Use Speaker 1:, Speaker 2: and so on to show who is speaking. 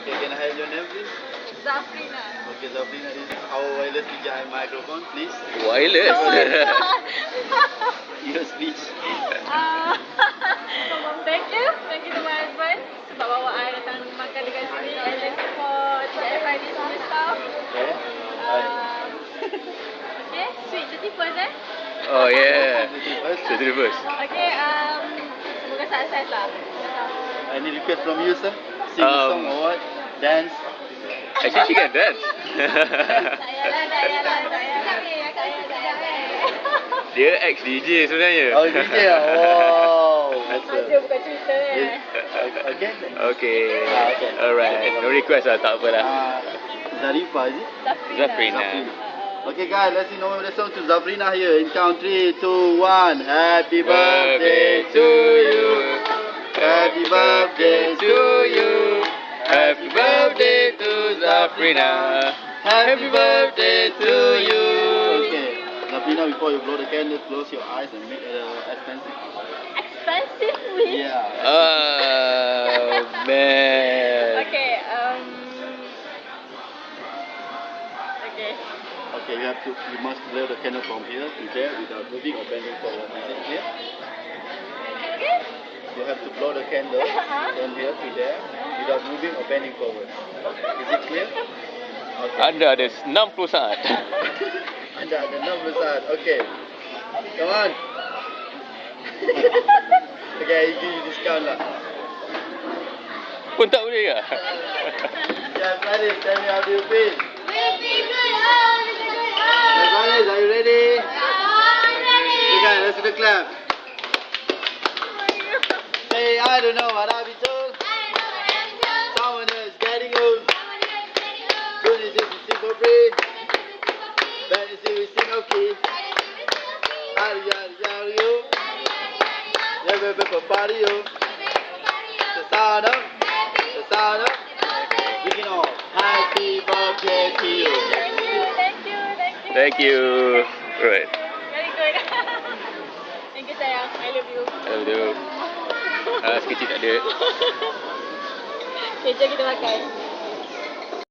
Speaker 1: Okay, can I have your name, please?
Speaker 2: Zafrina.
Speaker 1: Okay, Zafrina, this is our wireless DJI microphone, please.
Speaker 3: Wireless.
Speaker 2: Oh my god.
Speaker 1: Your speech.
Speaker 2: Thank you to my husband sebab bawa I datang makan dekat sini and thank you for TFID punya staff.
Speaker 1: Okay.
Speaker 2: Okay, sweet 31st
Speaker 3: Oh yeah. 31st.
Speaker 2: Okay, semoga sukses lah.
Speaker 1: Any request from you, sir? Sing a song or what? Dance?
Speaker 3: Actually, she can dance.
Speaker 2: Tak yalah.
Speaker 3: Dia ex-DJ sebenarnya.
Speaker 1: Oh, DJ ah. Wow.
Speaker 2: Saja bukan cerita
Speaker 1: Okay.
Speaker 3: Okay.
Speaker 1: Okay.
Speaker 3: Alright. No request lah, tak apa lah.
Speaker 1: Zarifa, is it?
Speaker 3: Zafrina.
Speaker 1: Okay, guys, let's sing the song to Zafrina here. In count 3, 2, 1. Happy birthday to you. Happy birthday to you.
Speaker 3: Happy birthday to Zafrina.
Speaker 1: Happy birthday to you. Okay. Zafrina, before you blow the candles, close your eyes and make it expensive.
Speaker 2: Expensive with?
Speaker 1: Yeah.
Speaker 3: Oh man.
Speaker 2: Okay, okay.
Speaker 1: Okay, you must blow the candle from here to there without moving or bending forward. Is it clear?
Speaker 2: Okay.
Speaker 1: You have to blow the candle from here to there without moving or bending forward. Is it clear? Okay.
Speaker 3: Anda ada 60 saat.
Speaker 1: Anda ada 60 saat. Okay. Come on. Okay, I give you discount lah.
Speaker 3: Pun tak boleh ke?
Speaker 1: Yeah, Faris, tell me how do you feel?
Speaker 2: We'll be good.
Speaker 1: Yeah, Faris, are you ready? Okay, guys, let's do the clap. Hey, I don't know what I'll be told. Someone is getting old. Good is if we sing for free. Bad is if we sing okay. Yari yari yari yo. Yeah, baby, for party yo. The sound up. The sound up. We can all happy birthday to you.
Speaker 3: Thank you. Right.
Speaker 2: Very good. Thank you sayang. I love you.
Speaker 3: Aduh. Sekecil tak ada.
Speaker 2: Okay, jom kita makan.